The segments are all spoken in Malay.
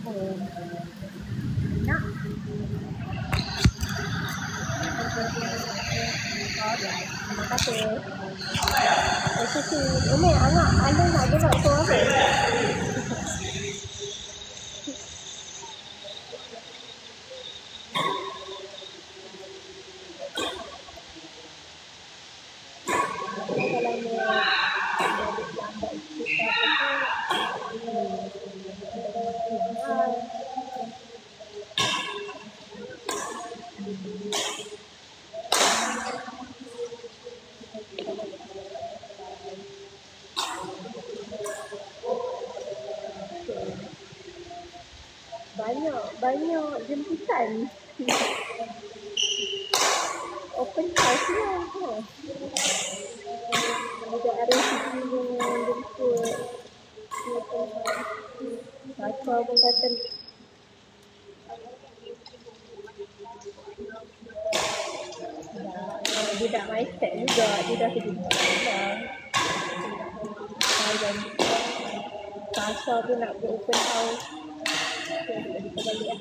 Oh. Nak? Alright. Terima kasih. Okay. Ini anak ada nak gerak tu apa? Banyak jemputan. Open house lah. Ada RCT yang jemput. Kacau pun kata. Dia dah mindset juga. Dia dah sedikit. Kacau pun nak buat open house. Kita balik lah.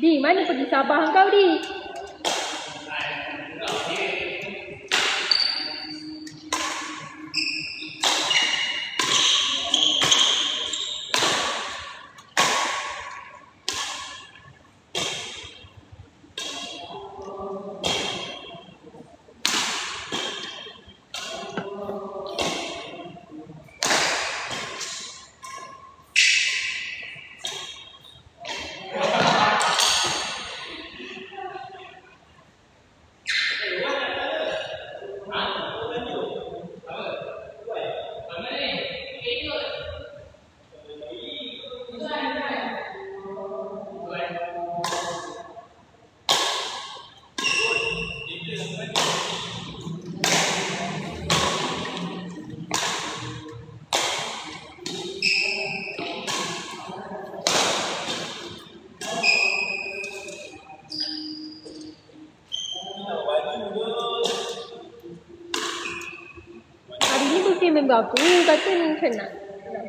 Di, mana pergi Sabah kau, Di? Member aku kata macam nak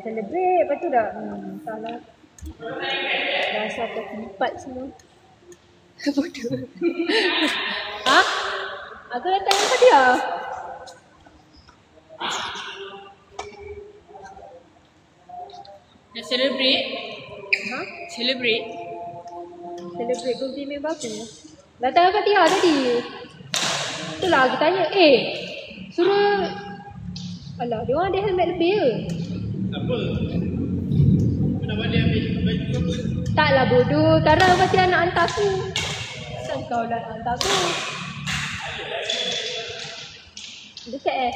celebrate, lepas tu dah salah dah sampai lipat semua. Bodoh. Ha? Aku dah tanya kat dia. Nak celebrate? Ha? Celebrate birthday member aku. Dah tanya kat dia tadi. Itulah aku tanya, suruh alah, dia orang ada helmet lebih ke? Apa? Kau nak balik ambil baju apa? Taklah bodoh, sekarang pasti anak hantar aku. Asal kau dah hantar aku? Dekat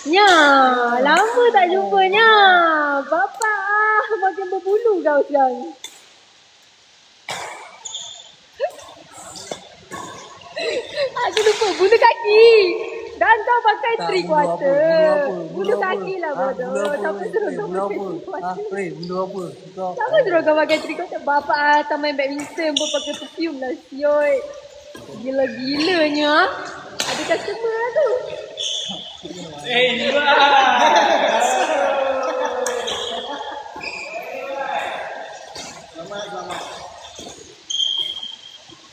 Nya, lama tak jumpa Nya. Bapak makin berbulu kau sekarang. Aku lupa bulu kaki. Dan kau pakai three quarter. Bulu kaki lah bodoh. Siapa suruh kau pakai three quarter? Bulu apa? Siapa suruh kau pakai three quarter? Bapak tak main badminton pun pakai perfume lah sioi. Gila-gilanya. Ada customer tu. Jual.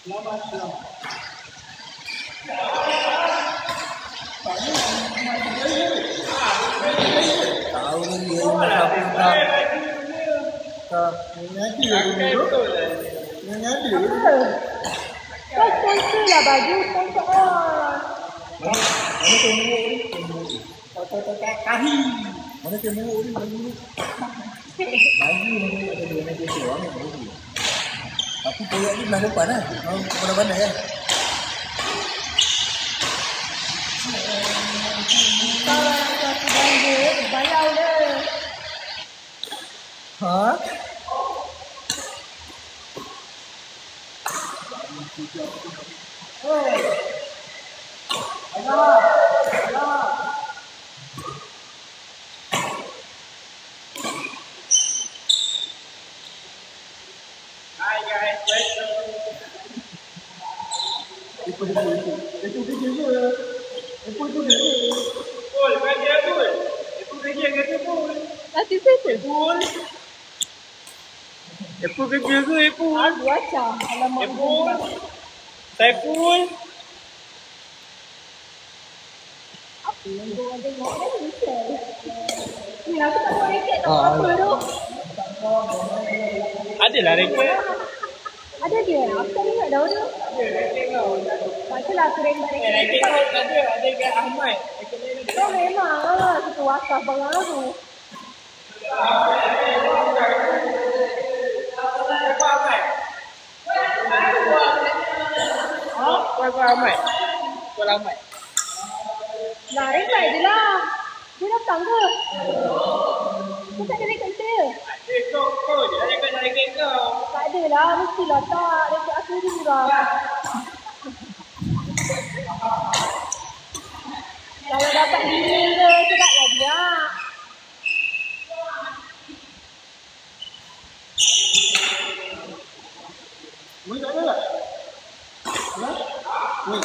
Selamat. Tahu ni dia nak mengadi dulu. Mengadi. Kau sponsor lah baju, sponsor on. Mana tengok ni? Kahi. Mana tengok ni? Lagi ni ada dua negeri seorang ni. Tapi koyak ni belah depan lah. Mau ke mana-mana kan? Kau orang tu aku belanja, bayar je. Ha? Hi guys, welcome. Itu kerja je. Pul, kerja pul. Itu kerja kata pul. Nanti settle. Pul. Epul kerja ke Epul? Aku acah. Alamak. Epul. Saiful. Apa yang kau orang tengok kan ni sel. Ni aku tak tahu raket tak apa tu. Adalah reket. Ada dia. Aku tak ingat dah tu. Macamlah aku rembak Reket raket. kau ada kat Ahmad. Reket ni ada. Kau memang lah. Kita wakaf barang aku. Siapa Ahmad? Siapa Ahmad? Siapa Ahmad? Lah rembak je lah. Dia datang ke? Kau tak ada raket saya? Kau je lah cakap nak reket kau. Tak ada lah. Mestilah tak. Raket aku je murah. Kalau dapat diri ke, sedap lagi lah. Ni tak ada tak? Ha? Ni.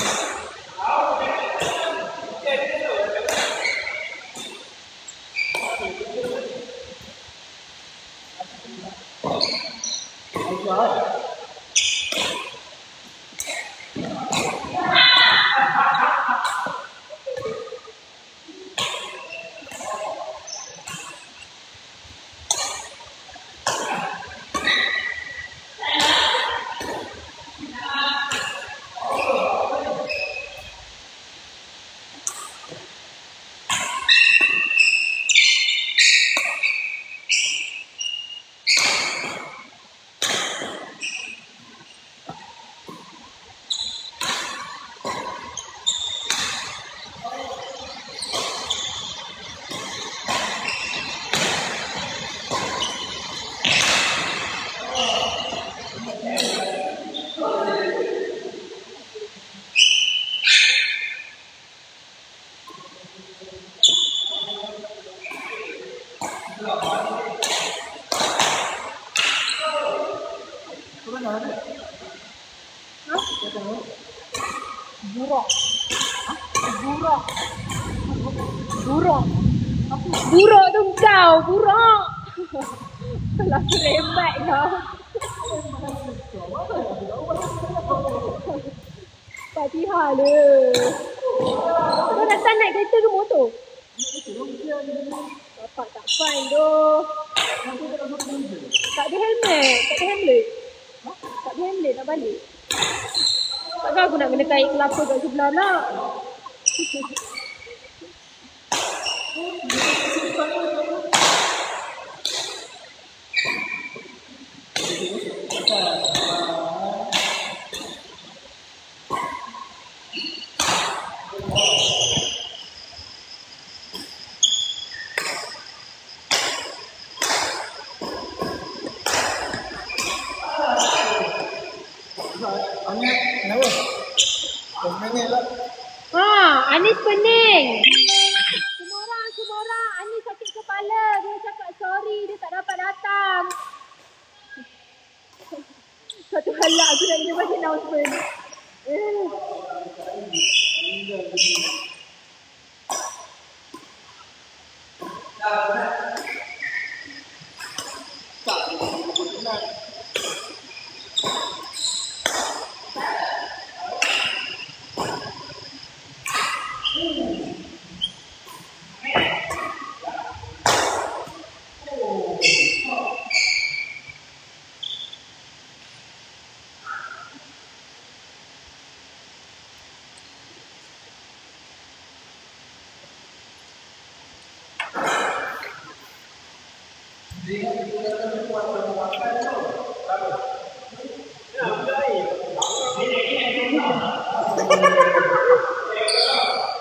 Buruk. Buruk. Buruk. Buruk tu kau. Buruk. Kalau aku rembat kau. Fatihah le. Kau datang naik kereta ke motor? Bapak tak fine tu. Tak ada helmet. Tak ada helmet. Tak ada helmet nak balik. Takkan aku nak kena kait kelapa kat sebelah nak. Kenapa? Pening lah. Anis pening. Semua orang. Anis sakit kepala. Dia cakap sorry, dia tak dapat datang. Satu hal lah aku nak kena buat announcement.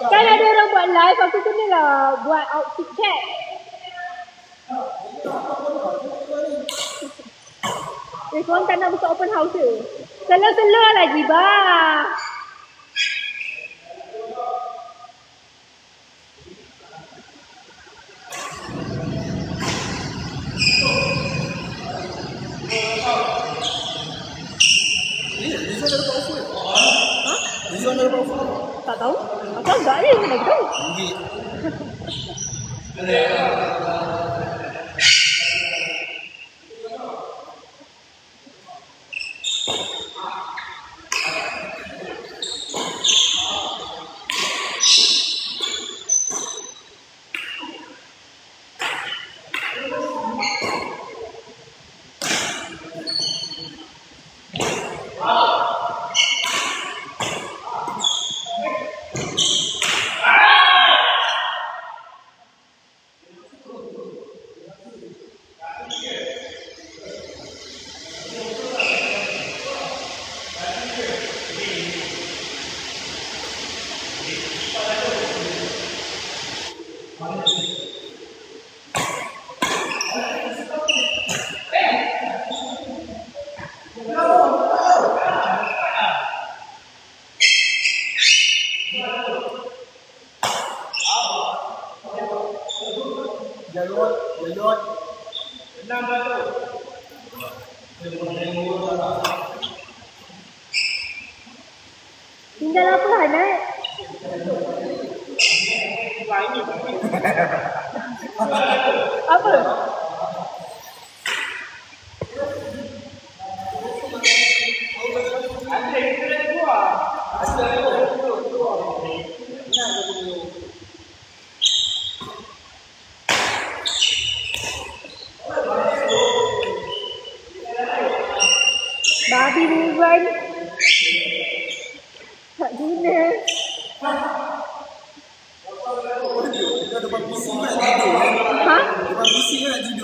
Kan ada orang buat live, aku kenalah buat outfit check. Korang tak nak buka open house ke? Selur-selur lah Jiba. Tak tahu? Aku agak je, mana aku tahu? Tinggal apa Hanat? Apa? Babi bukan. Tak guna. Ha?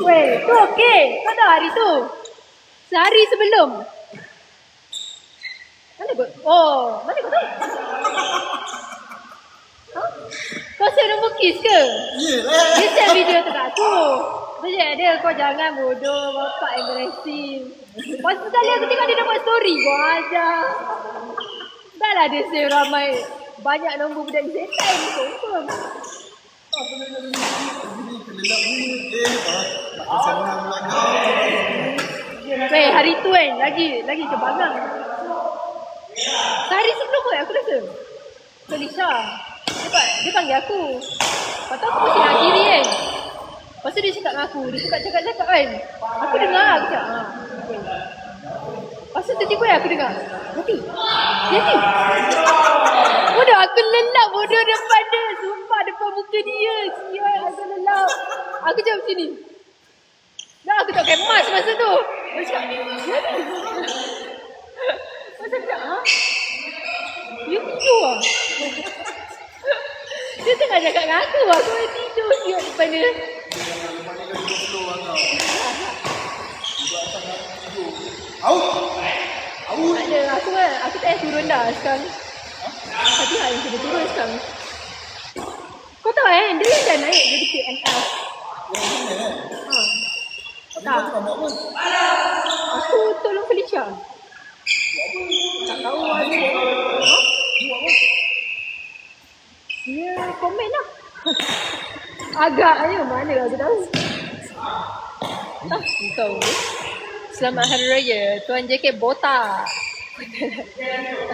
Weh, tu okey. Kau tahu hari tu? Sehari sebelum. Mana kau? Oh, mana kau tahu? Ha? Kau share nombor kiss ke? Dia share video tu kat aku. Dia dia kau jangan bodoh, bapak embarrassing. Lepas tu kali aku tengok dia dapat story, kau ajar. Dah lah dia save ramai. Banyak nombor budak setan ni confirm. Weh, hari tu kan lagi kebangang. Sehari sebelum kot aku rasa. Kelisha. Dia panggil aku. Lepas tu aku mesti nak kiri kan. Lepas tu dia cakap dengan aku. Dia cakap kan. Aku dengar aku cakap. Okay. Lepas tu tiba-tiba aku dengar. Nanti. Bodoh aku lelap bodoh depan dia. Sumpah depan muka dia. Sial aku lelap. Aku cakap macam ni. Dah aku tak pakai mask masa tu. Dia cakap. Masa aku cakap. Ha? Dia tidur lah. Dia tengah cakap dengan aku. Aku boleh tidur siap depan dia. Tak ada. Aku tak payah turun dah sekarang. Tapi hari kena turun sekarang. Kau tahu dia dah naik jadi PNS. Tak. Aku tolong Felicia. Tak tahu ada. Dia komen lah. Agaknya mana aku tahu. Tahu. Selamat Hari Raya Tuan JK botak.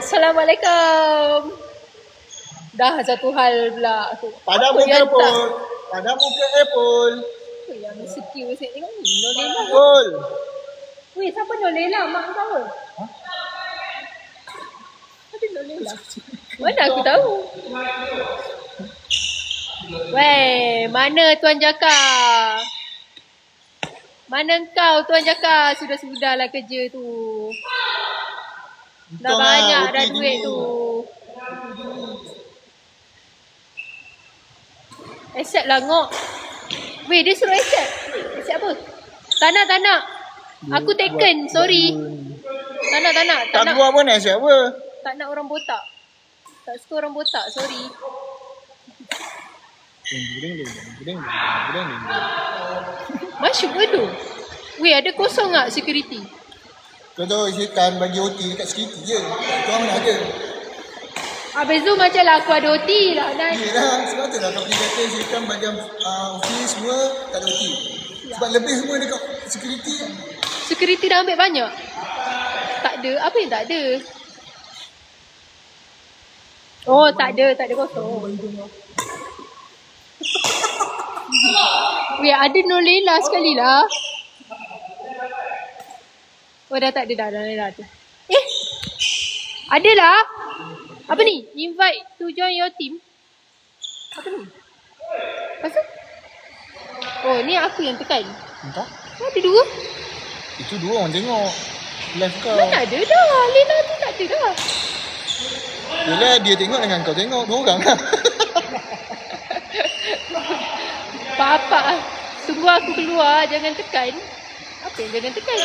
Assalamualaikum. Dah satu hal pula. Pada muka Apple. Pada muka Apple. Apa yang secure saya tengok ni? Nolela. Apple. Weh, siapa Nolela? Mak kau tahu? Ada Nolela. Mana aku tahu? Weh, mana Tuan Jaka? Mana kau Tuan Jaka? Sudah-sudahlah kerja tu. Dah Untung banyak lah, dah okey duit dulu. tu. Accept lah ngok. Weh, dia suruh accept. Accept apa? Tak nak. Aku taken, sorry. Tak nak. Tak buat pun nak siapa? Tak nak orang botak. Tak suka orang botak, sorry. Masuk ke tu? Weh, ada kosong tak security? Contoh syaitan bagi OT dekat security je. Kau mana ada? Habis tu macam lah aku ada OT lah. Yelah, sebab tu lah kau boleh kata syaitan bagi office semua tak ada OT. Sebab lebih semua dekat security kan. Security dah ambil banyak? Tak ada. Apa yang tak ada? Oh, tak ada kosong. Weh, ada Nolela sekali lah. Oh, dah tak ada dah Nolela tu. Adalah. Apa ni? Invite to join your team. Apa ni? Pasal? Oh, ni aku yang tekan. Entah. Ada dua? Itu dua orang tengok. Live kau. Mana ada dah. Lena tu tak ada dah. Yelah, dia tengok dengan kau tengok. Dua orang lah. Pak, tunggu aku keluar. Jangan tekan. Apa yang jangan tekan?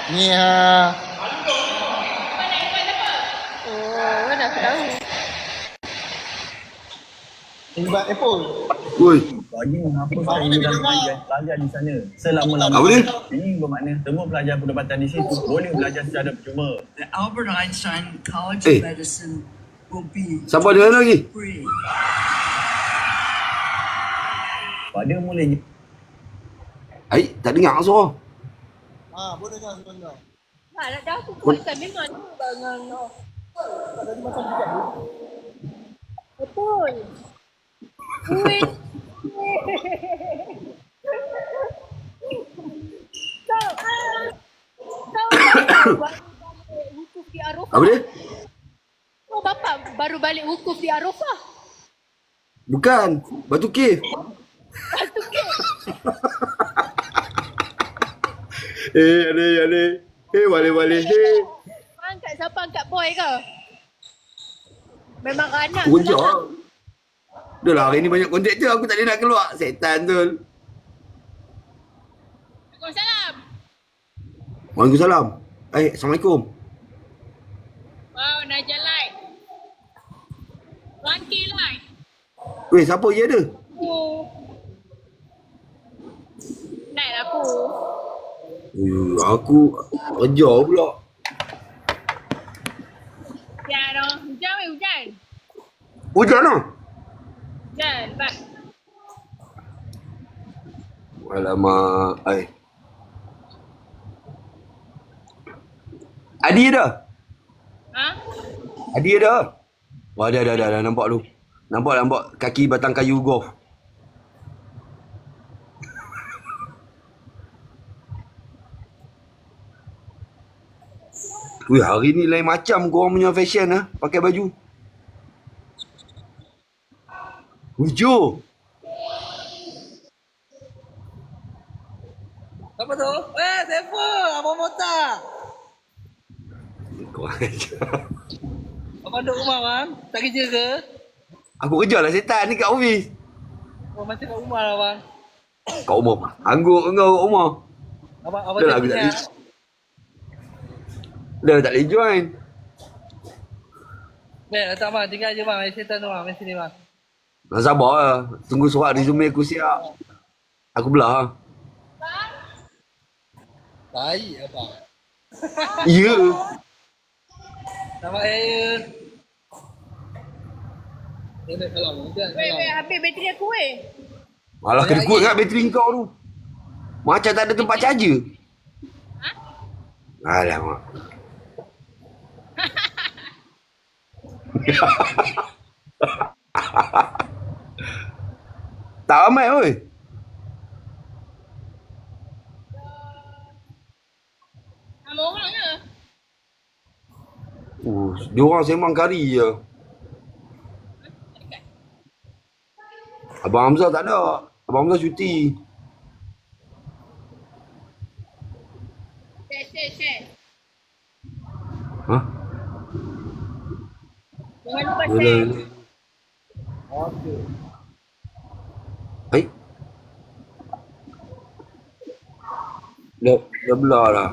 Ni ha. Oh, mana aku tahu. Invite Apple. Woi, Bagi menghapuskan iuran pelajar di sana selama-lamanya. Apa dia? Ini bermakna semua pelajar pendapatan di situ boleh belajar secara percuma. The Albert Einstein College Eh. of Medicine will be siapa ada lagi? free. Pada mulanya, Ai, tak dengar suara. Boleh dengar sebentar. Nak dah aku kuatkan memang tu bangang no. Betul. Wait. Kau wukuf di Arafah. Apa dia? Oh, bapak baru balik wukuf di Arafah. Bukan, Batu Cave. Ada. Balik. Angkat siapa angkat boy ke? Memang anak Aku kerja. Dah lah, hari ni banyak kontraktor. Aku tak boleh nak keluar. Setan tu. Waalaikumsalam. Waalaikumsalam. Assalamualaikum. Wow, Naja like. 1K like. Weh, siapa je ada? Naik aku. Aku kerja pula. Ya dong. Hujan weh, hujan. Hujan lah. Hujan, lepas. Alamak. Adi dah. Ha? Adi dah. Wah, dah nampak lu. Nampak kaki batang kayu golf. Wih, hari ni lain macam korang punya fashion lah. Pakai baju. Hujur. Apa tu? Telefon. Abang Mota. Korang ajar. Abang duduk rumah bang? Tak kerja ke? Aku kerja lah setan ni kat office. Oh, macam kat rumah lah bang. Kat rumah. Anggur kau kat rumah. Abang Dah lah aku tak boleh. Dah tak boleh join. Tak bang, tinggal je bang. Setan tu bang, mesti ni bang. Nak sabar lah. Tunggu surat resume aku siap. Aku belah lah. Baik abang. Ya. Selamat hari raya. Nenek kalau hujan. Weh, habis bateri aku weh. Malah kena kuat kat bateri kau tu. Macam tak ada tempat charger. Alamak. Tak ramai oi. Sama orang ke? Dia orang sembang kari je. Abang Hamzah tak ada. Abang Hamzah cuti. Share. Ha? Jangan lupa share. Hai. Dah belah dah.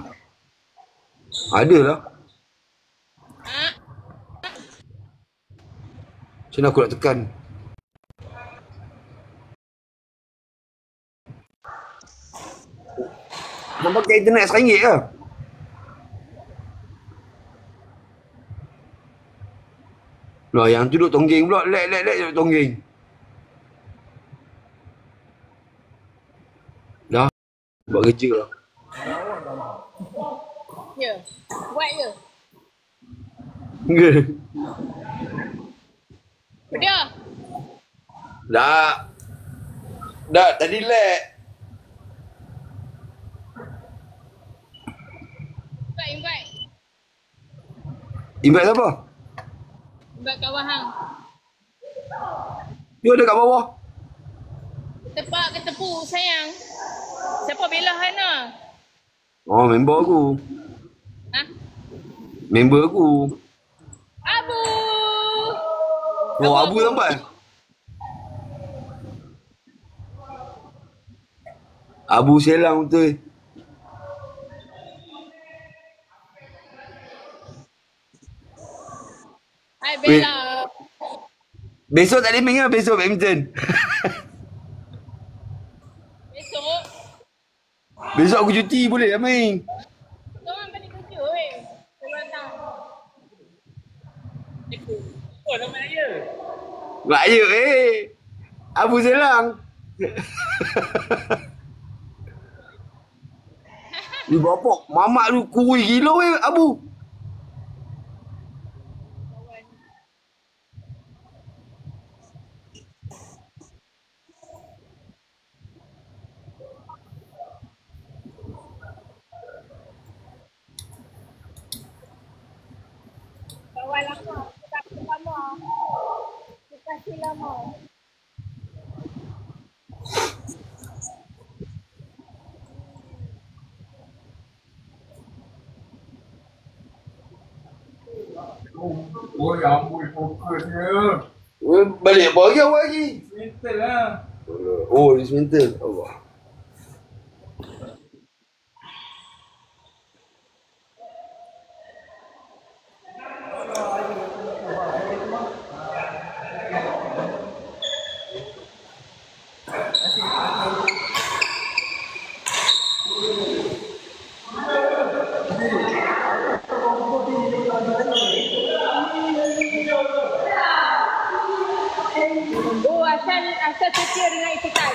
Ada lah. Macam mana aku nak tekan? Nak pakai internet RM1 ke? Lah yang tu duduk tonggeng pula. Lek duduk tonggeng. Dah. Buat kerja lah. Ya. Buat je. Ke? Dia. Dah. Tadi lek. Invite. Invite siapa? Invite kawan hang. Dia ada kat bawah. Tepak ke tepu sayang? Siapa bela Hana? Oh, member aku. Ha? Member aku. Abu. Oh, Abu sampai? Abu Selang betul. Hai Bella. Besok tak ada main ke? Besok badminton. Besok. Besok aku cuti, boleh tak main? Korang balik kerja weh. Korang tak. Oh, nama saya. Raya Abu Selang. Ni bapak, mamak tu kurus gila Abu. Kawan lama. Kita lama. Kita lama. Oh, ya ampun, fokusnya. Balik apa lagi awak lagi? Mental lah. Oh, dismantle. Allah. Oh, asal setia dengan ikutan.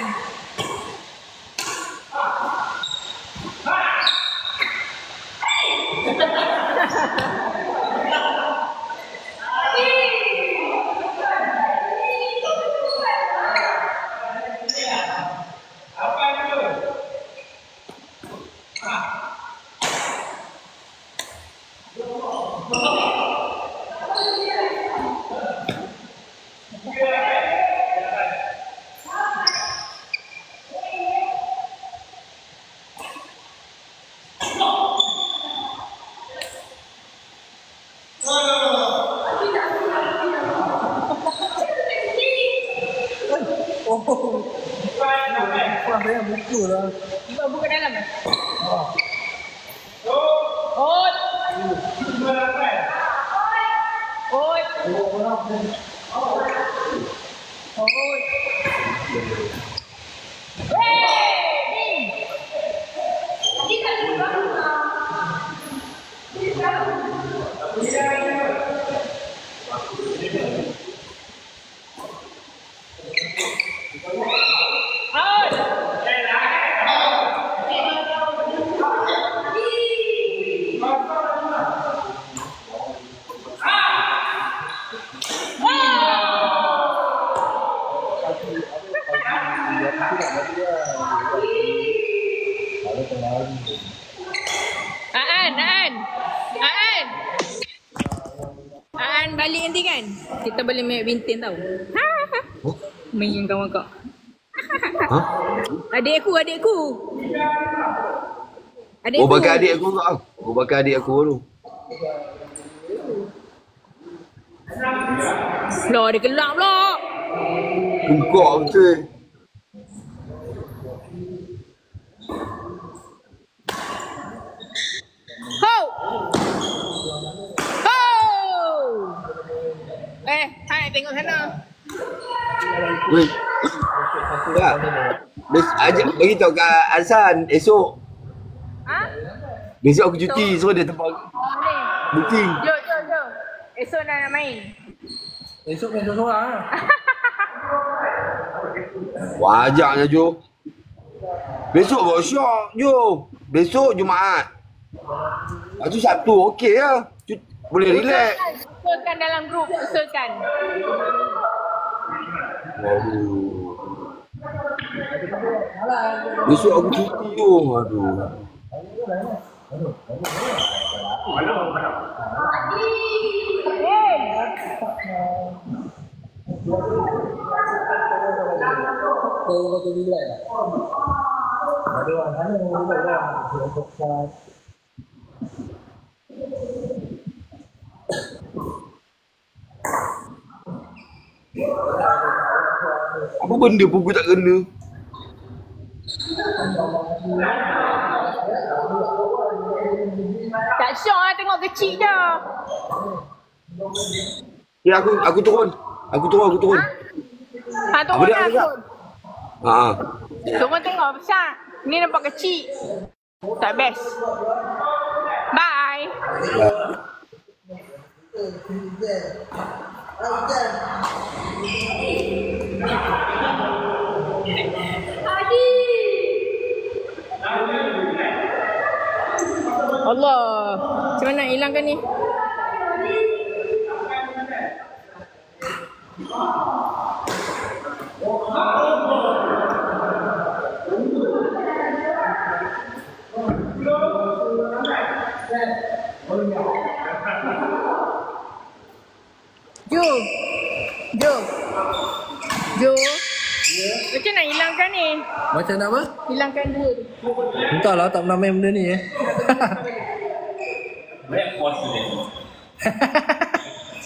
Buka buka dalam. Oi. Oi. balik nanti kan, kita boleh main bintin tau. Oh? Main dengan kawan kau. Ha? Adikku. Oh, bakal adik aku kau. Oh, bakal adik aku tu. Lah, dia gelap pula. Bungkak betul. Ho! Ho! Hai, tengok sana. Weh. Tak. Ajak beritahu kat Azhan esok. Ha? Besok aku cuti, so dia tempat Ni. booking. Jom. Esok nak main. Esok main seorang-seorang lah. Wajaknya Jo. Besok workshop Jo. Besok Jumaat. Lepas tu Sabtu okey lah. Boleh relax. Usulkan dalam grup, usulkan. Waduh. Besok aku cuti tu. Aduh. Apa benda pun aku tak kena. Tak syok lah tengok kecil je. Ya aku turun. Aku turun. Ha, Apa turun dia, lah apa dia? turun. Ha. Turun tengok besar. Ni nampak kecil. Tak best. Bye. Allah. Macam mana nak hilangkan ni? Jo. Macam nak hilangkan ni? Macam nak apa? Hilangkan dua tu. Entahlah, tak pernah main benda ni Banyak puasa dia.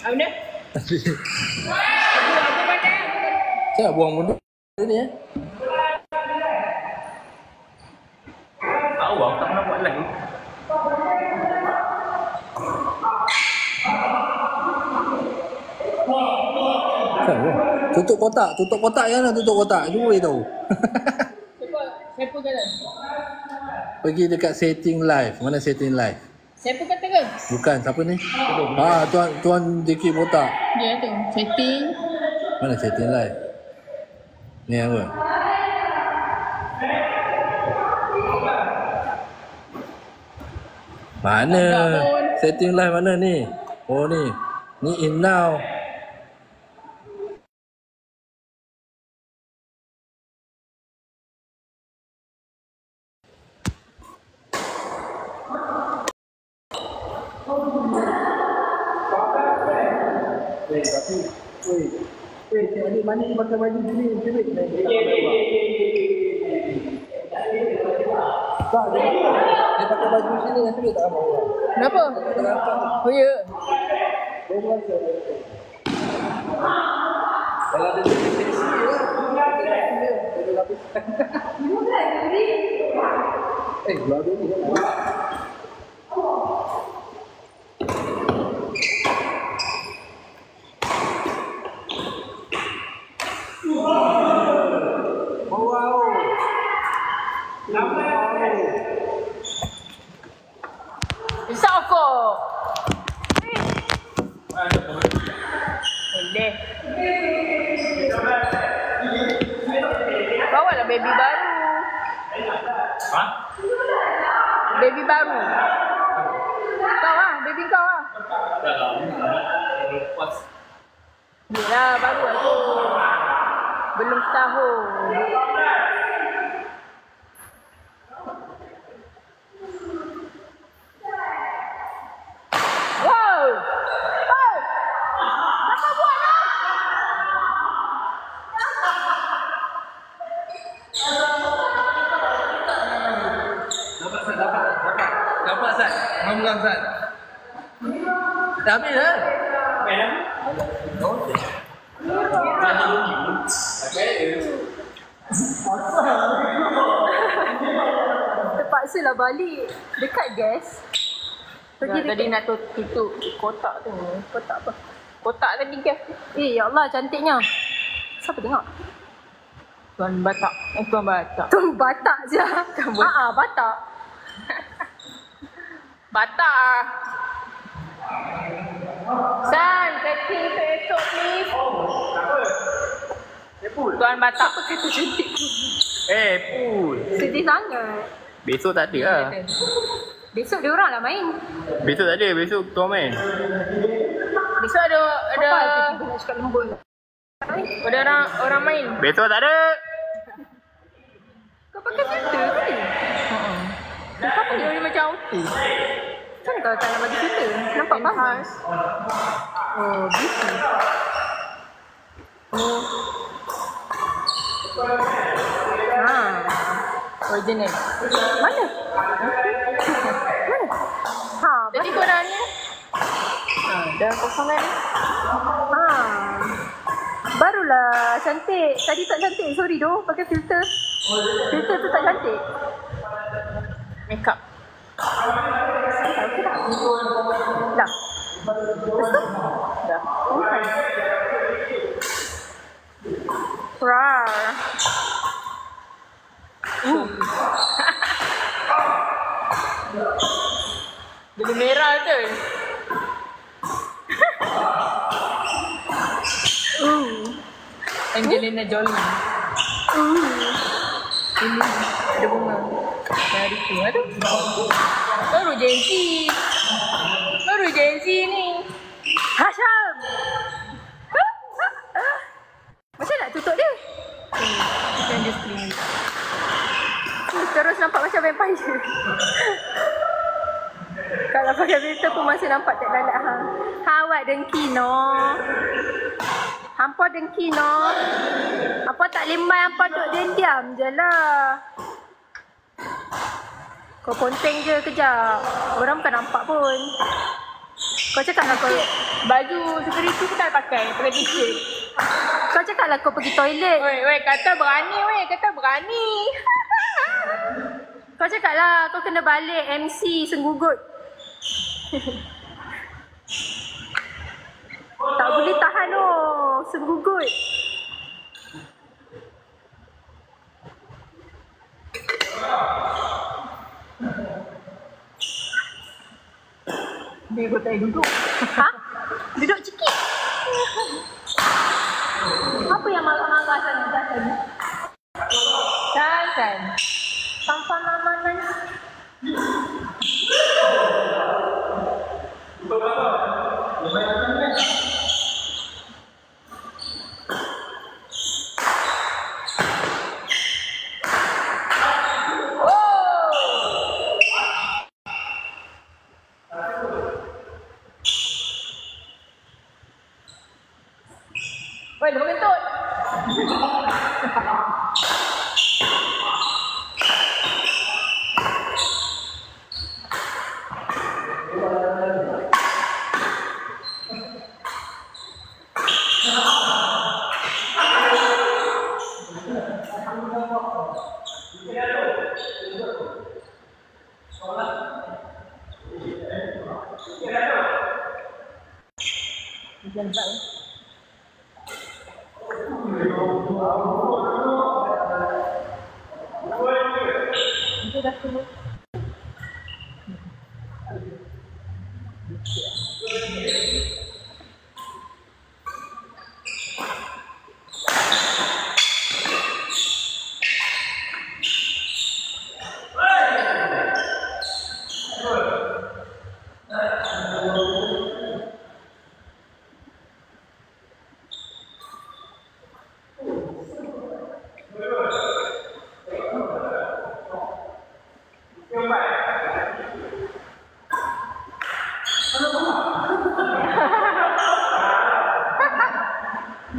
Apa benda? Apa banyak? Saya nak buang benda ni Tahu aku tak pernah buat lagi. Tutup kotak ya nak tutup kotak. Cuba beritahu. Siapa kata? Pergi dekat setting live. Mana setting live? Siapa kata ke? Bukan, siapa ni? Tuan Diki Botak. Dia tu. Setting. Mana setting live? Ni apa? Mana? Setting live mana ni? Oh ni. Ni in now. Adik mana ni pakai baju gini? Cerit. Tak, dia pakai baju sini yang cerit tak apa orang. Kenapa? Oh ya. Kalau dia seksi lah. Dia lapis. Belakang ni. Soko. Boleh. Bawalah baby baru. Ha? Baby baru. Kau ah, baby kau ah. Tak lah. Lepas. Yelah, baru aku. Belum setahun. Wow! Wow! Dah habis dah. Terpaksalah balik. Dekat gas. Tadi nak tutup kotak tu. Kotak apa? Kotak tadi gas. Ya Allah, cantiknya. Siapa tengok? Tuan Batak. Tuan Batak. Tu Batak je. Batak. Batak. San, taking esok please. Tuan Batak. Apa kata cantik? Pul. Sedih sangat. Besok tak ada lah. Besok dia orang lah main. Besok tak ada, besok tuan main. Besok ada Apa nak cakap lembut? orang main. Besok tak ada. Kau pakai filter ke ni? Kenapa dia macam auto? Kan kau tak nak bagi filter? Nampak bagus. Oh, beauty. Original. Mana? Jadi korang ni dah kosong kan? Barulah cantik. Tadi tak cantik. Sorry doh, pakai filter. Filter tu tak cantik. Makeup. Dah. Betul? Dah. Okay. Rar. Jadi merah tu. Angelina Jolie. Ini ada bunga. Dari tu. Aduh. Baru Gen Z ni. Hasham! Macam nak tutup dia? Macam dia screen. Terus nampak macam vampire. Kalau pakai filter pun masih nampak tak lalat hang. Awak dengki no. Hampa dengki no. Apa tak lemai hampa duduk diam je lah. Kau ponteng je kejap. Orang bukan nampak pun. Kau cakap lah kau Baju security pun tak pakai. Pakai t-shirt. Kau cakap lah kau pergi toilet. Weh, kata berani. Kau cakap lah kau kena balik MC senggugut. Tak boleh tahan senggugut. Dia kau tak duduk. Ha? Duduk sikit. Apa yang marah-marah tadi? Kan. Tanpa mamanan. Weh, dia kentut.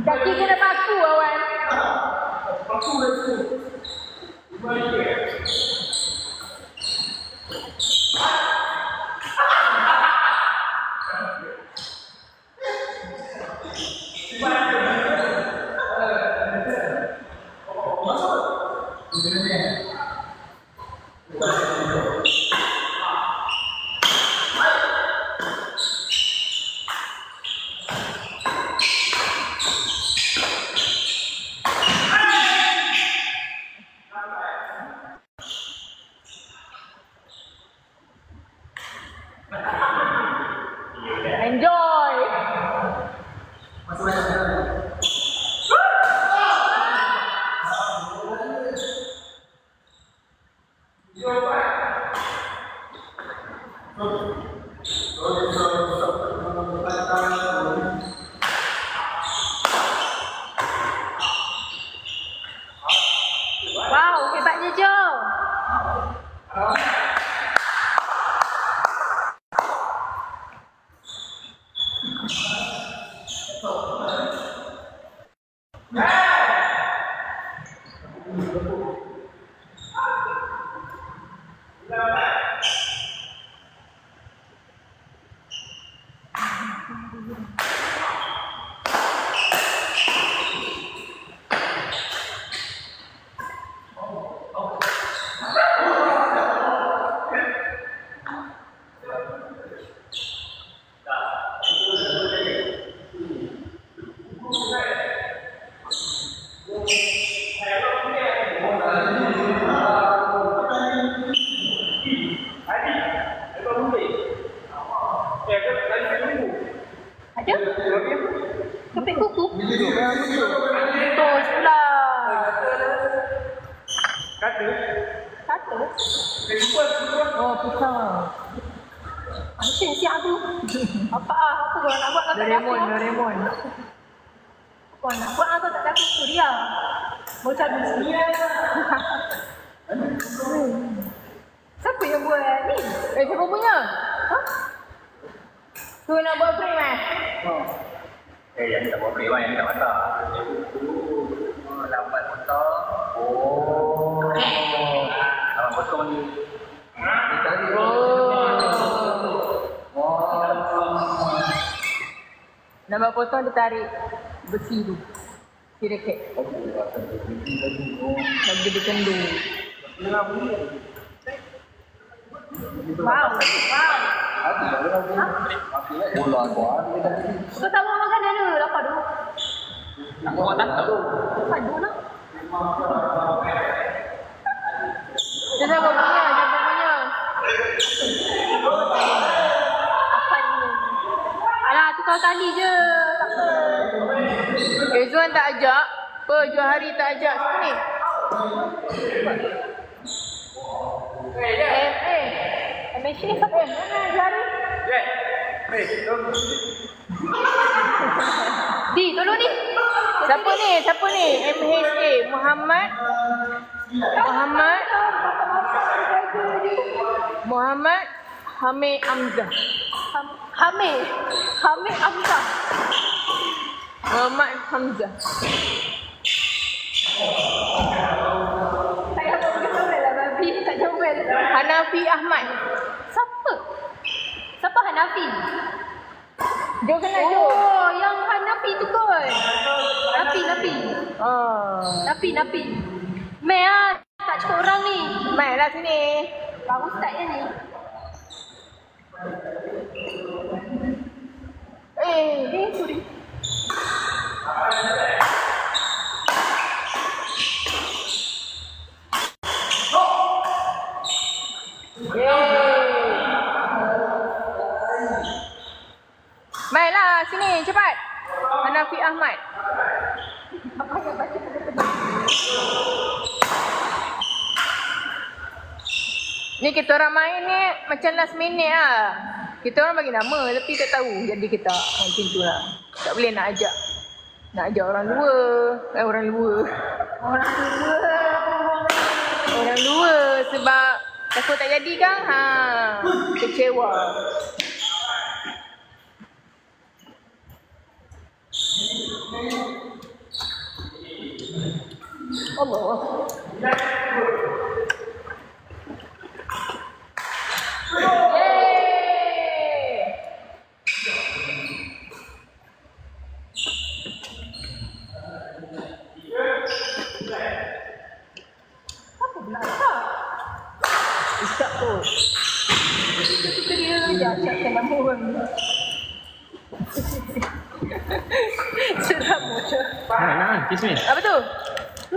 Kaki kena paku awan. Enjoy. Wow, hebatnya Joe. Ada? Kepik kuku? Tos pula. Kata? Oh, pisang. Asyik siap tu. Apa kau nak buat? Doraemon. Kau nak buat atau tak dapat tu dia? Bocah bising. Siapa yang buat ni? Siapa punya? Ha? Tu nak buat frame Yang ni tak buat frame, yang ni tak masak. Lambat motor. Lambat motor ni. Nama potong dia tarik besi tu. Si reket. Lagi dia kendung. Wow. Kau tak mau makan dulu? Lapar dulu. Nak buat tak tahu. Lapar dulu nak. Siapa punya? Apa ni? Alah, tukar tali je. Tak apa. Zuan tak ajak. Johari tak ajak. Siapa ni? MHA siapa? Mana Johari? Di, tolong di. Siapa ni? MHA Muhammad Hamid Hamzah. Hamid Hamzah. Muhammad Hamzah. Saya tak comel lah babi. Tak comel. Hanafi Ahmad. Siapa Hanafi? Jo kenal Jo. Oh, yang Hanafi tu kot. Napi. Napi. Meh ah, tak cukup orang ni. Mai lah sini. Bang Ustaz je ni. Sorry. Mai lah sini cepat. Hanafi Ahmad. Apa yang baca Ni kita orang main ni macam last minute lah. Kita orang bagi nama tapi tak tahu. Jadi kita macam tu lah. Tak boleh nak ajak. Nak ajak orang luar. Orang luar sebab takut tak jadi kan. Kecewa. Allah. Nak kismis. Apa tu?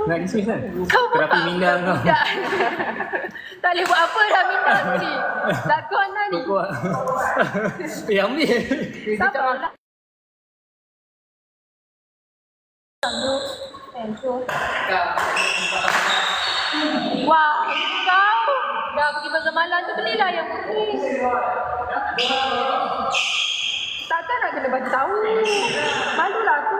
Nak kismis kan? Kau Terapi buka minda kau. budak. Tak boleh buat apa dah minda ni. Lakon dah ni. Kuat. Ambil. Siapa lah? Wah, kau dah pergi pasar malam tu belilah yang putih. Takkan nak kena bagi tahu. Malulah aku.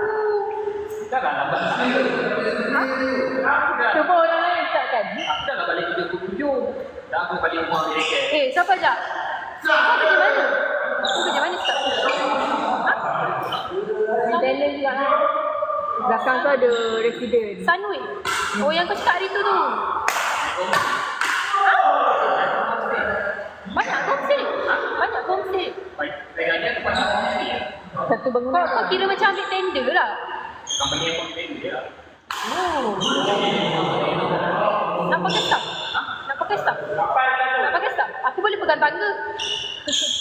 Cuba orang lain startkan. Aku dah nak balik 37. Dah aku balik rumah ambil jaket. Siapa ajak? Kau kerja mana? Kau kerja mana start? Talent juga lah. Belakang tu ada resident. Sunway? Oh yang kau cakap hari tu tu. Banyak konsep. Banyak konsep. Satu bangunan. Kau kira macam ambil tender lah. Company yang ambil tender lah. Oh. Nak pakai staff? Nak pakai staff? Nak pakai staff? Aku boleh pegang tangga.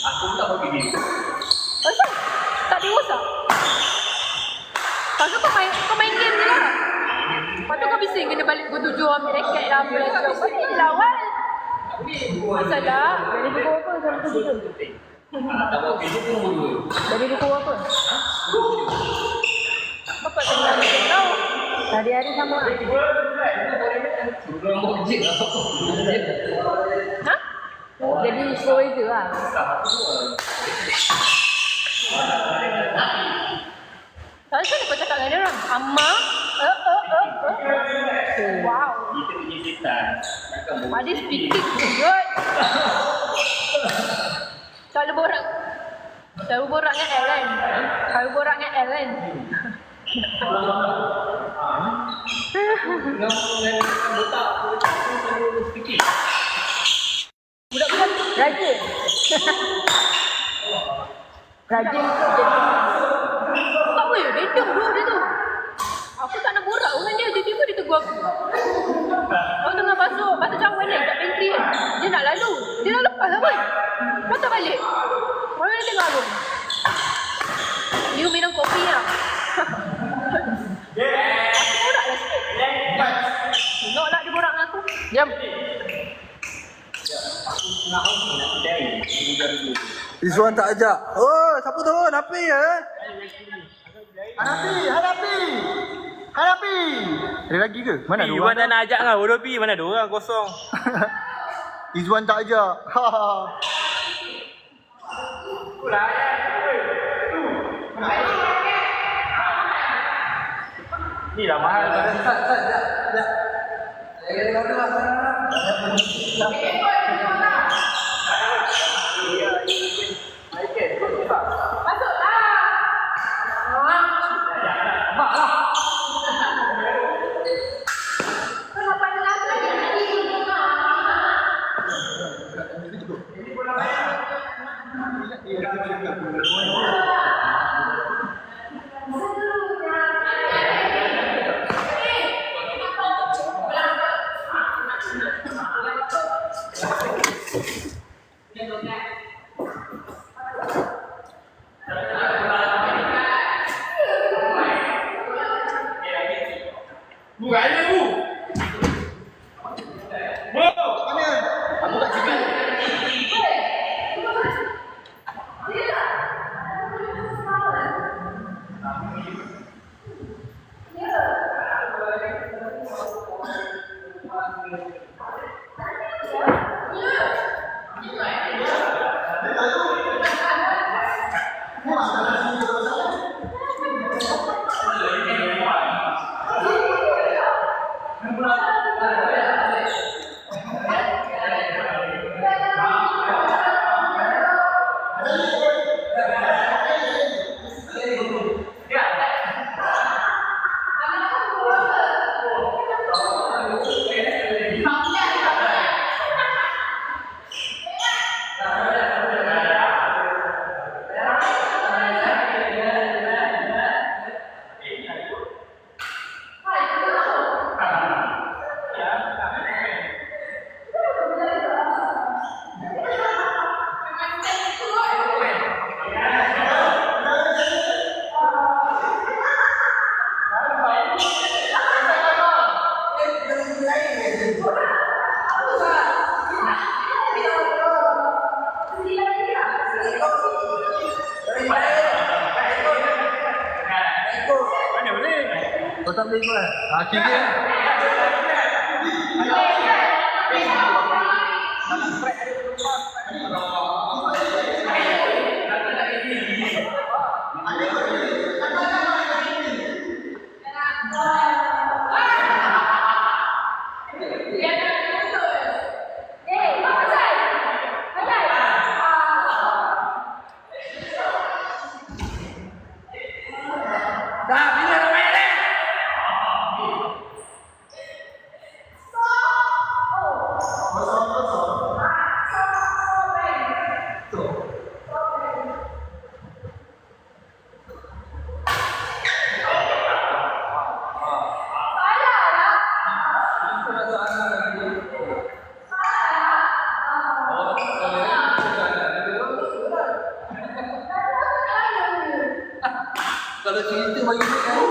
Aku tak pergi ni. Pasal? Tak ada rosak? Pasal kau main game je lah. Lepas tu kau bising kena balik pukul 7 ambil raket lah. Pasal ni lawan. Pasal tak? Dari pukul apa sampai pukul 7? Dari pukul apa? Bapak tak nak macam kau. Hari-hari sama lah. Ha? Jadi supervisor lah. Kalau sana kau cakap dengan dia orang, Amma, wow. Kita punya setan. Adi speaking good. Selalu borak dengan Ellen. Selalu borak dengan Ellen. Budak-budak rajin. Rajin tu jadi. Tak boleh, beda bro dia tu. Aku tak nak borak dengan dia, tiba-tiba dia tegur aku. Kau tengah basuh cawan ni kat pantry kan. Dia nak lalu. Dia dah lepas apa? Patah balik. Orang dia tengok aku. You minum kopi lah. Aku borak lah sikit. Tengok lah dia borak dengan aku. Diam. Izwan tak ajak. Oh, siapa tu? Napi ya? Hanapi! Ada lagi ke? Mana ada Iwan orang? dah nak ajak kau. Bodoh pi. Mana ada orang kosong. Izwan tak ajak. Ni dah mahal. tak boleh ikut kan? Kiri kan? Kalau cerita bagi dia kan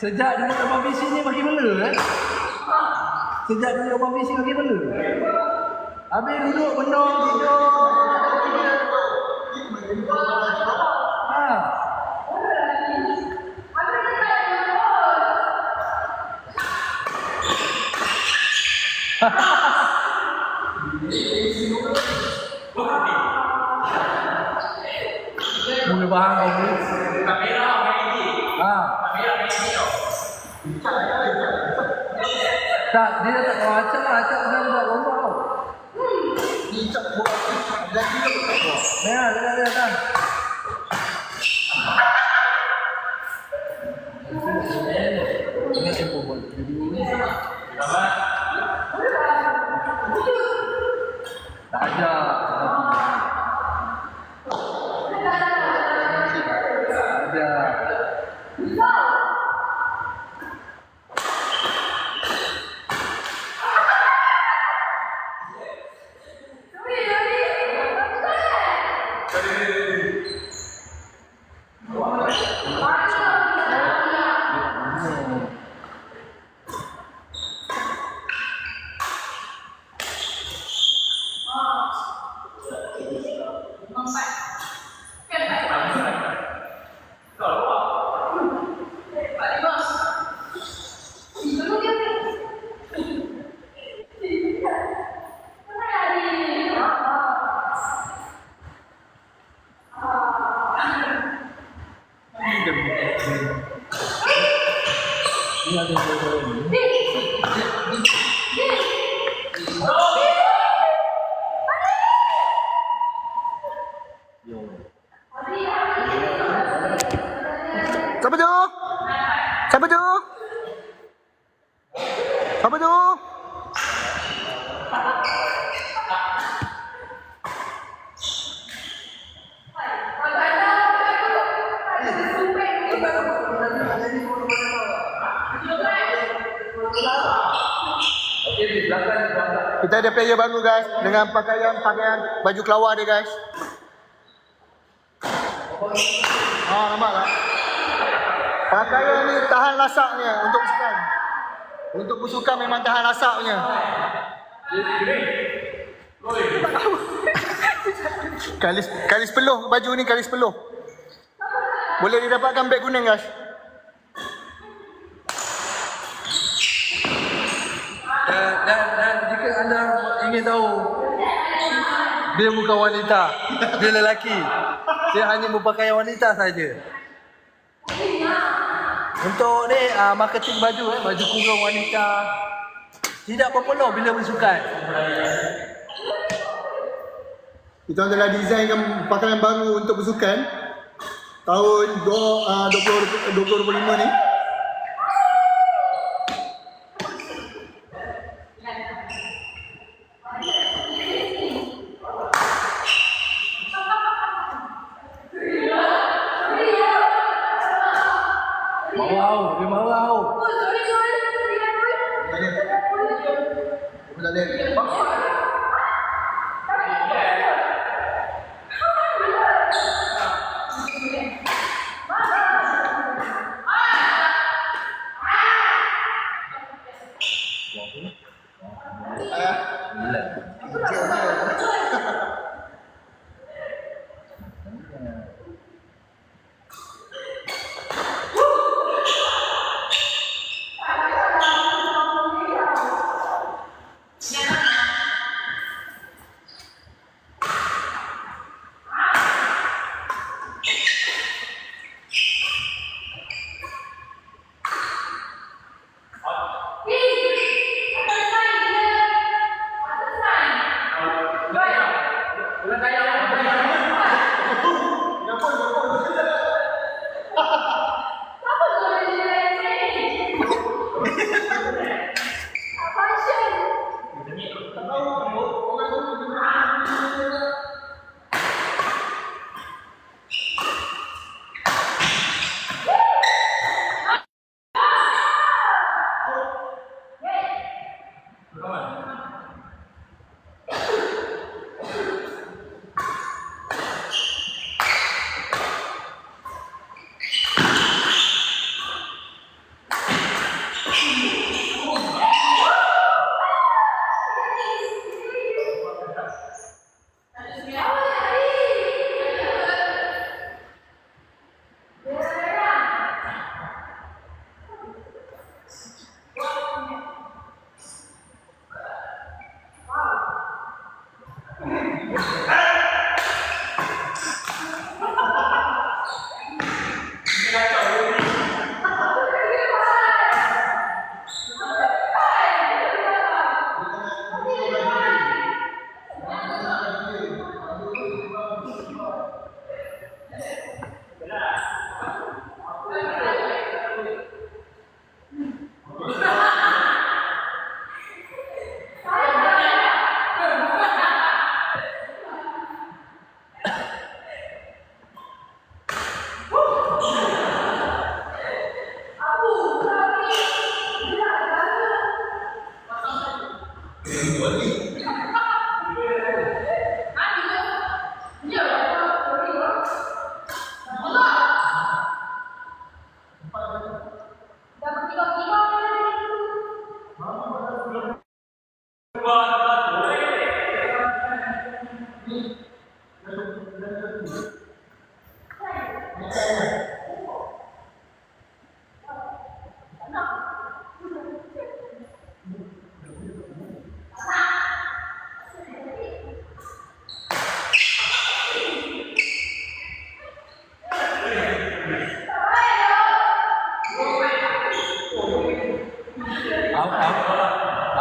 sejak duduk abang visi ni bagi bela kan? Sejak duduk abang visi bagi bela. Habis duduk bendong tidur. Mula bahang kau ni. Kamera main ni. Kamera main ni tau. Tak, dia tak tahu acak lah. Acak dah buat rumah tau. Ni cak buat lagi tau. Dah, dah. Ini tempoh buat. Tak ada. Siapa tu? Siapa tu? Siapa tu? Kita ada player baru guys dengan pakaian baju kelawar dia guys. Nampak tak? Pakaian ni tahan lasaknya untuk busukan. Untuk busukan memang tahan lasaknya. Kalis peluh baju ni, kalis peluh. Boleh didapatkan beg kuning guys. Dan jika anda ingin tahu, dia bukan wanita, dia lelaki. Dia hanya berpakaian wanita saja. Untuk ni marketing baju baju kurung wanita. Tidak popular bila bersukan. Kita telah desainkan pakaian baru untuk bersukan tahun 2025 ni.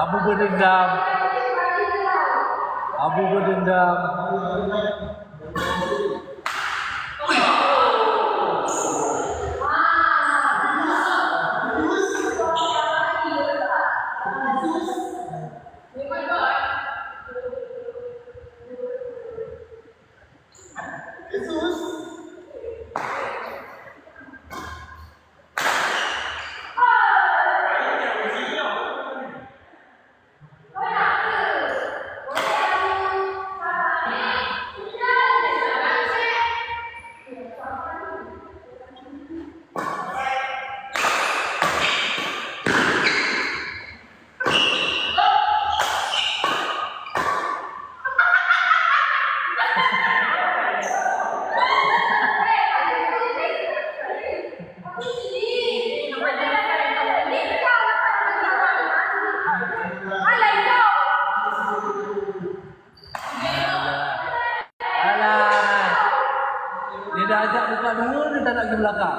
Abu berdendam. Abu berdendam. Dia dah ajak buka dua, dia tak nak pergi belakang.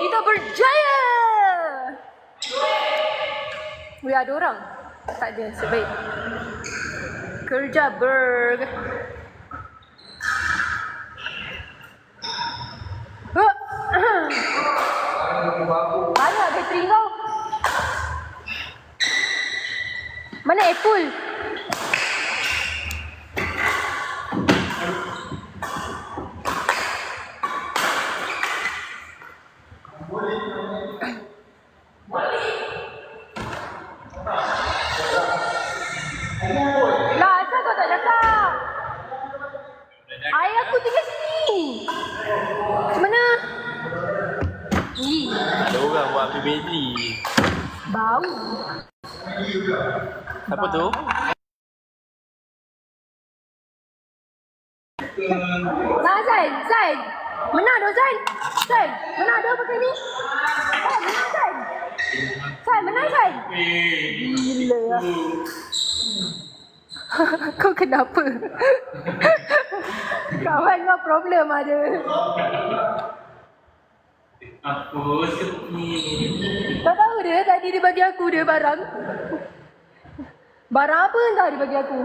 Kita berjaya. Weh, ada orang? Tak ada, sebaik. Kerja berg. Mana bateri kau? Mana Apple? Lah, asal kau tak cakap? Air aku tinggal sini. Macam mana? Ada orang buat ambil bateri. Bau. Apa tu? Nah, Zain, Zain. Mana ada Zain? Zain, mana ada pakai ni? Zain, mana Zain? Zain, mana Zain? Gila lah. Kau kenapa? Kawan kau problem ada. Apa sepi? Tak tahu dia, tadi dia bagi aku dia barang. Barang apa entah dia bagi aku?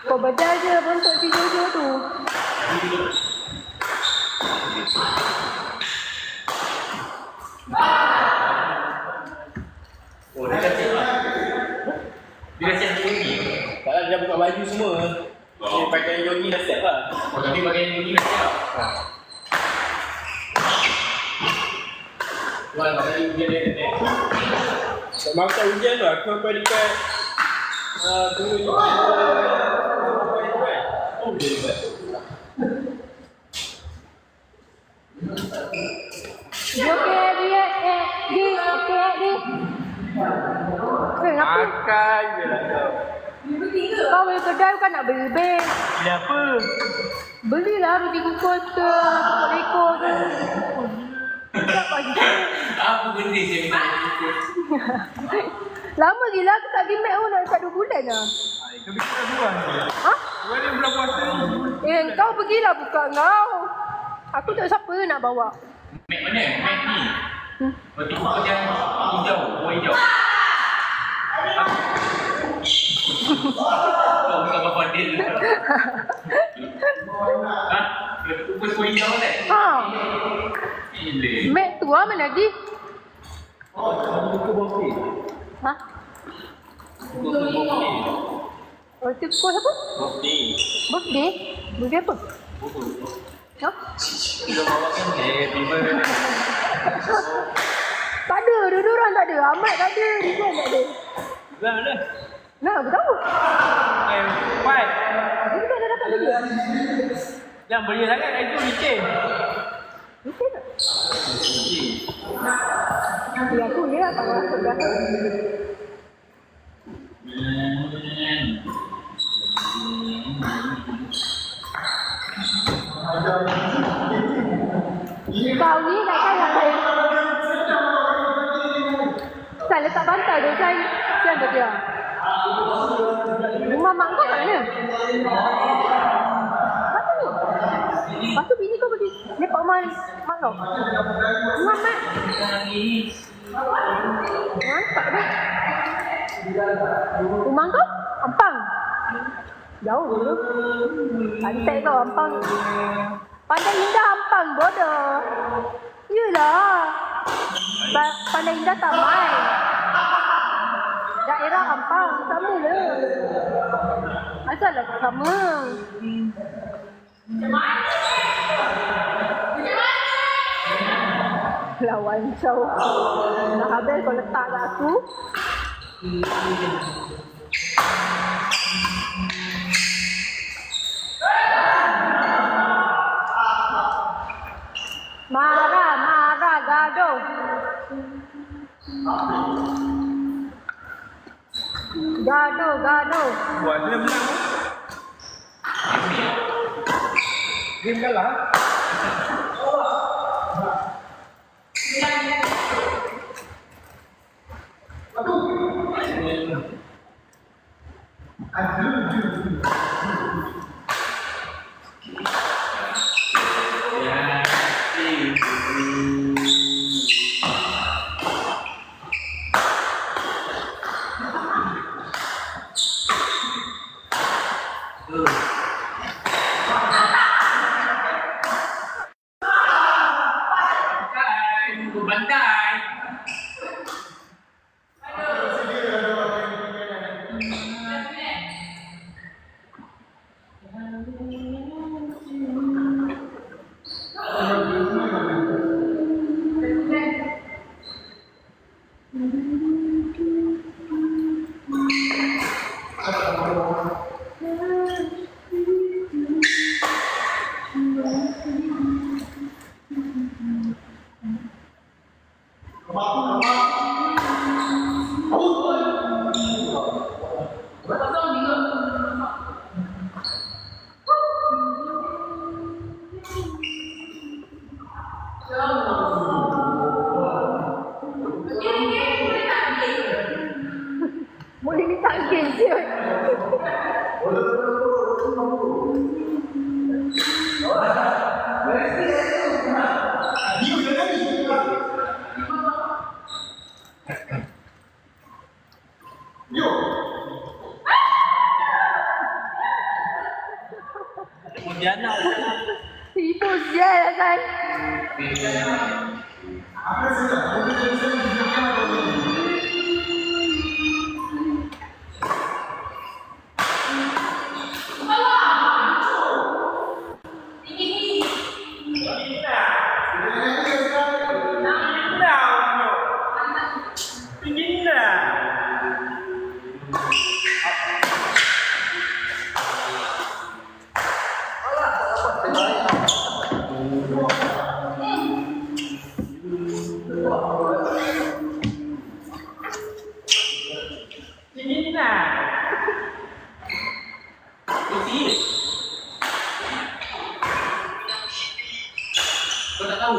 Kau bedal je bentuk si Jojo tu. Oh, dia kacik. Dia dah siap jogging. Tak lah, dia dah buka baju semua. Dia pakai jogging dah siap lah. Oh, tapi pakai jogging dah siap. Wah, pasal hujan dia. Tak makan hujan tu, aku sampai dekat turun ni. Oh, dia dekat. Dia okey, dia di okey di. Kenapa? Makan je lah kau. Kau beli kedai bukan nak beli beg. Beli apa? Belilah roti kukus ke, kukus lekor ke. Tak pagi. Apa benda saya minta kukus? Lama gila aku tak pergi Mac pun nak dekat 2 bulan dah. Kau bikin buang je. Ha? Buang ni bulan puasa ni. Kau pergilah buka kau. Aku tak siapa nak bawa. Mac mana? Mac ni. Roti kukus yang hijau, buah hijau. Kau bukan bapak dia. Ha? Roti kukus buah hijau kan? Ha. Gila. Mac tu lah mana lagi? Ha? Roti kukus apa? Birthday? Birthday apa? Ha? Tak ada, dua-dua orang tak ada. Ahmad tak ada, Rizwan tak ada. Bukan mana? Nah, aku tahu. Pai. Dia tak ada dapat lagi. Jangan beria sangat itu licin. Mungkin tak? Ya, aku dia tak rasa berapa. Kau ni nak kaya saya. Saya letak bantal tu, saya siang ke dia. Rumah mak kau kat mana? Mana ni? Lepas tu bini kau pergi lepak rumah mak kau? Rumah mak? Mantap dah. Rumah kau? Ampang? Jauh dulu. Pantai kau Ampang. Pandai Indah Ampang bodoh. Yelah. Pandai Indah Taman. daerah Ampang. Sama lah. Asal lah sama. Lawan kau. Dah habis kau letak kat aku. Marah, gaduh. Gaduh. Buat dia menang. Game kalah. Bantai. Boleh letak game je. Tipu je lah kan. Kau tak tahu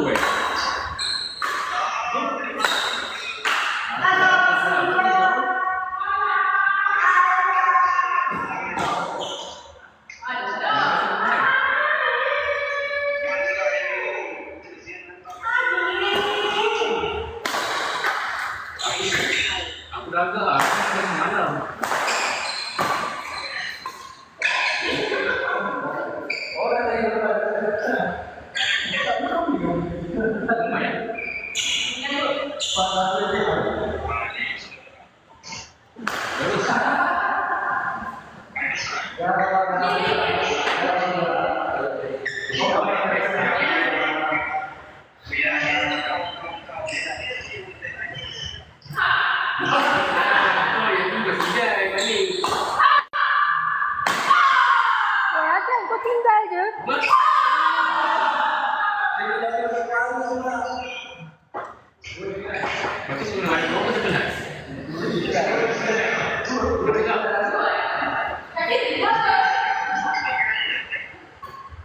Aku dah agak lah, aku dah malam. Kau tinggal je. Macam sebelum hari kau macam penat.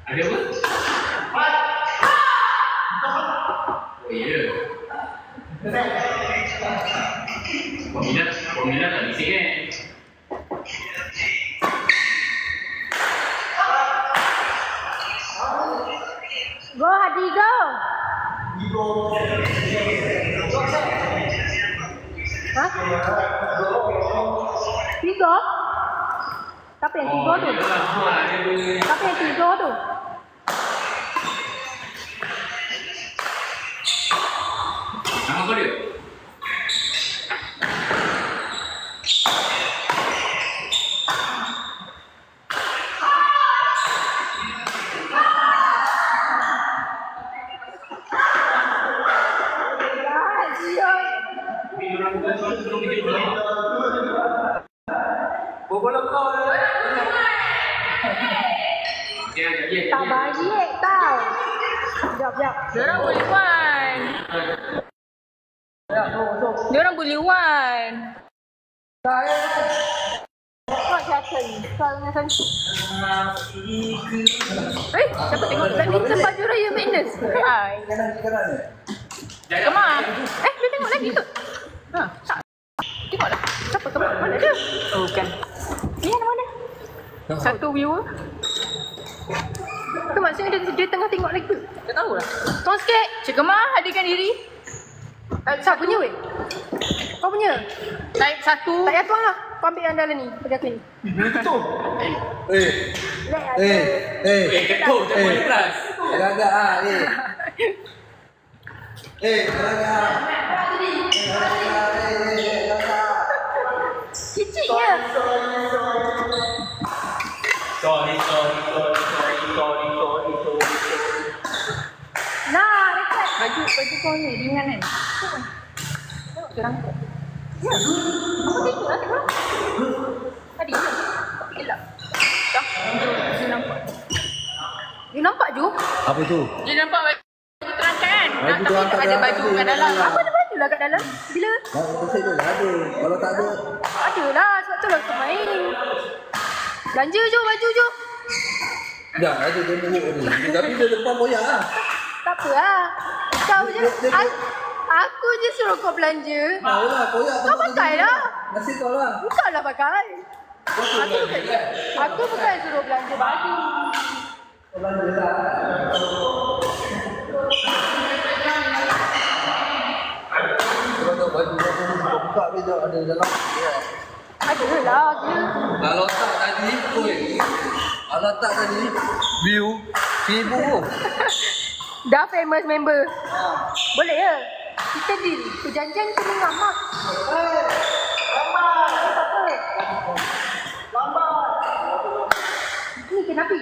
Ada apa? Oh ya. Peminat tak bising kan? Go Hadi go. Hah? Tiga? Siapa yang tiga tu? Siapa yang tiga tu? Nama apa dia? Kalau kau Tak baik tau. Sekejap. Diorang boleh wan. Diorang boleh wan. Kau siapa ni? Kau dengan Santi. Siapa tengok badminton baju raya Magnus? Hai. Kemar. Dia tengok lagi tu. Tak. Tengoklah. Siapa Kemar? Mana dia? Oh, bukan. Ni mana? Satu viewer. Tu maksudnya dia tengah tengok lagi tu. Tak tahulah. Tolong sikit. Cik Kemar, hadirkan diri. Siapa punya weh? Kau punya? Type 1. Tak payah tuang lah. Kau ambil yang dalam ni. Pergi aku ni. Betul. Ketuk tak boleh kelas. agak Kiciknya. Sorry. Nah, dekat. Baju kau ni ringan kan? Tengok tu rangkut. Ya. Aku tengok lah tu. Tadi je. Elak. Dah. Dia nampak. Dia nampak Ju? Apa tu? Dia nampak baju terangkat kan? Baju terangkat ada dalam baju tadi. kat dalam. Ada. Apa ada baju lah kat dalam? Bila? Saya tu ada. Kalau tak ada, Ada lah. Sebab tu lah kau main. Belanja Ju, baju Ju. dah ada dia buruk ni. Tapi dia depan boyak lah. Tak apa lah. Kau je. Dia- Aku je suruh kau belanja. Tahu lah, boyak. Kau pakai lah. Nasib kau lah. Bukanlah pakai. Aku bukan suruh belanja baju. Kalau nak baju kau buka beza ada dalam. Ada lah dia. Kalau tak tadi, kalau tak tadi, view 1000. Dah famous member. Boleh ya? Kita deal. Perjanjian kena dengan Mak. Ni kenapa?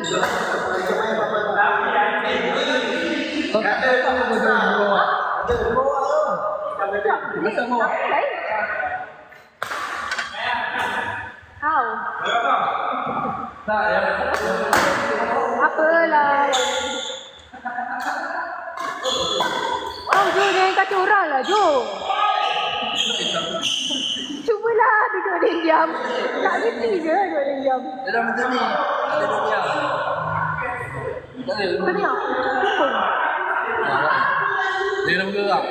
How? Apalah. Jo, jangan kata orang lah, Jo. Cubalah duduk diam. Tak reti je duduk diam. Dalam macam ni, ada dia. Tak ada. Kau tengok. Kumpul. Dia nak bergerak.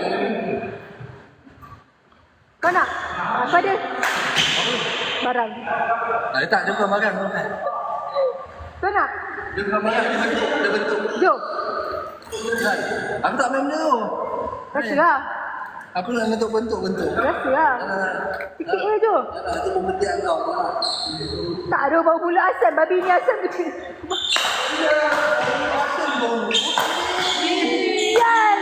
Kau nak? Apa dia? Barang. Dia tak, dia bukan makan. Kau nak? Dia bukan makan, dia bentuk. Jo. Aku tak main benda tu. Rasa lah. Aku nak bentuk-bentuk. Rasa lah. Sikit je, Jo. Itu pemetiak kau. Tak ada bau bulu asam. Babi ni asam ke? Sial.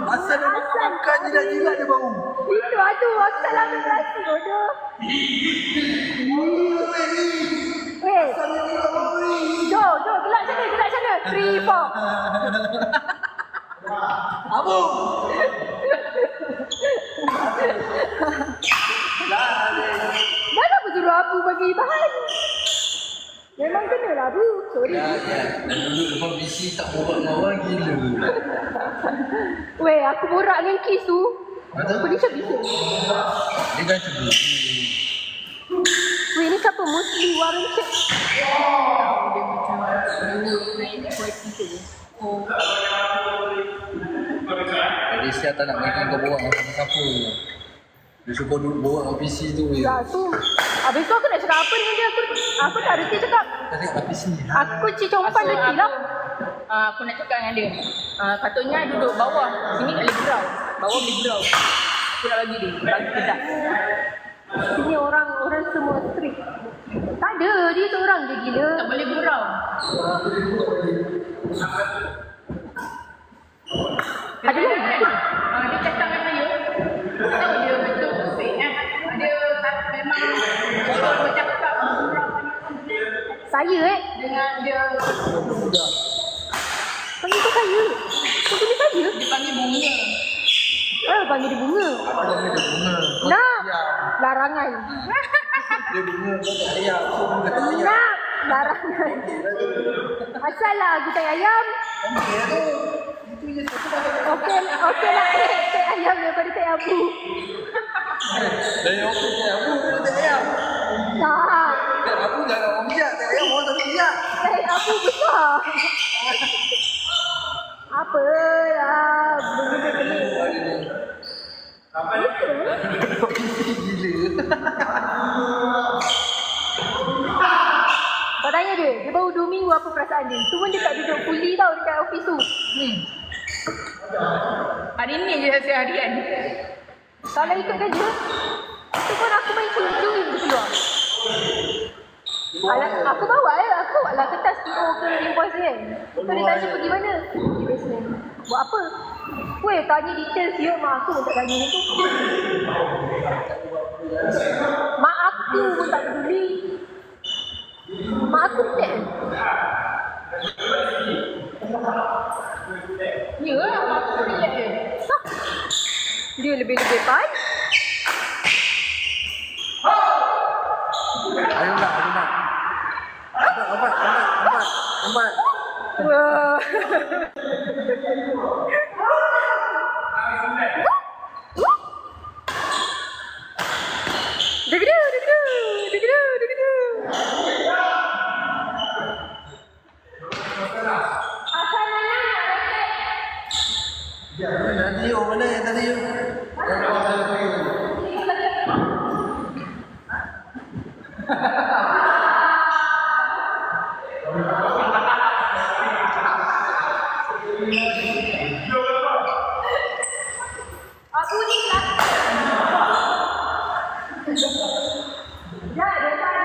Asal dia makan jilat-jilat dia bau. Itu aduh. Aku tak lama rasa. Bodoh. Weh. Jo. Gelak sana. 3, 4. Apa? Dah lah suruh Abu bagi bahan. Memang kena lah Abu. Sorry. Dan duduk depan PC tak borak dengan orang gila. Weh, aku borak dengan Kis tu. Apa dia bisa? Dia kan sebut. Weh, ni siapa? Musli Warren Cek. Jadi siap tak nak makan kau borak dengan siapa-siapa. Dia suka duduk borak dengan PC tu. Ya tu. Habis tu aku nak cakap apa dengan dia? Aku tak reti cakap. Tak tengok kat PC. Aku cicompan reti lah. Aku nak cakap dengan dia. Patutnya duduk bawah. Sini tak boleh berau. Bawah boleh berau. Aku nak bagi dia. Bagi kedap. Sini orang semua strict. Tak ada. Dia seorang je gila. Tak boleh berau. Ada lagi? Dia cakap dengan saya. Tahu dia betul fake kan. Dia memang orang bercakap berau. Saya Dengan dia panggil tu saya. Kau panggil saya? dia panggil bunga. Panggil dia bunga. Nah, larangan. Dia bunga kata ayam. So bunga kata ayam. Nak barangan. Asal lah aku tak ayam. Okey lah tak ayam daripada tak abu. Dari okey tak abu, tak ayam. Tak. Tak abu jangan orang bijak, tak ayam orang tak bijak. Abu besar. Apalah, benda-benda. Kau tanya dia baru 2 minggu apa perasaan dia. Tu pun dia tak duduk fully tau dekat office tu. Hari ni je hasil harian. Kalau ikut kerja, tu pun aku main kunjungi dia keluar. Aku bawa lah kertas PO ke invoice kan. So dia tanya pergi mana? Pergi basement. Buat apa? Weh, tanya details dia, mak aku pun tak tanya itu. Mak aku pun tak peduli. Mak aku relax. Ya lah, mak aku relax je. Dia lebih-lebih pan. Ayo nak. Empat. Wah. Degdu. Asal mana nak raket? Nanti orang mana yang tadi? Aku ni kelas. Dah, dah.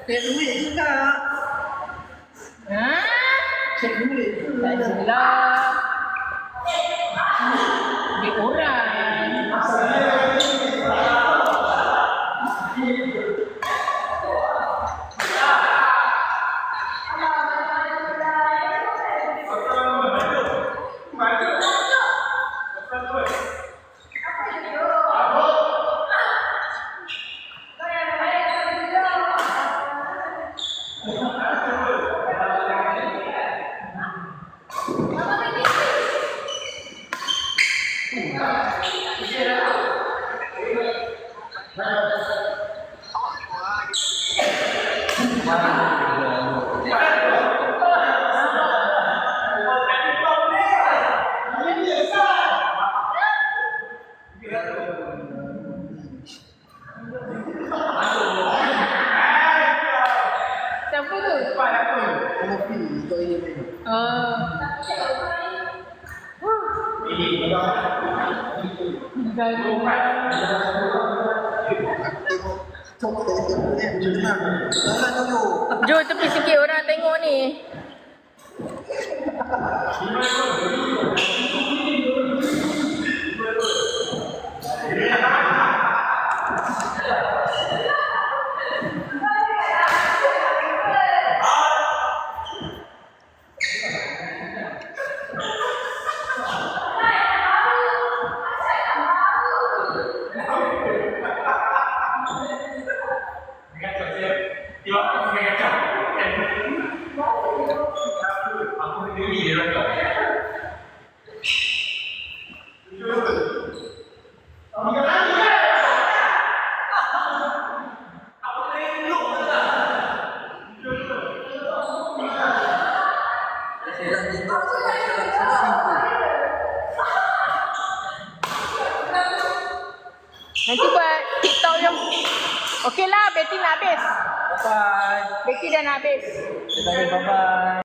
Cek duit juga. Cek duit. Tak jelas. Duit orang. Siapa tu? Kopi untuk ini. Jom tepi sikit orang tengok ni. Nanti buat TikTok yang okey lah, bateri nak habis. Bye. Bateri dah nak habis. Kita bye bye.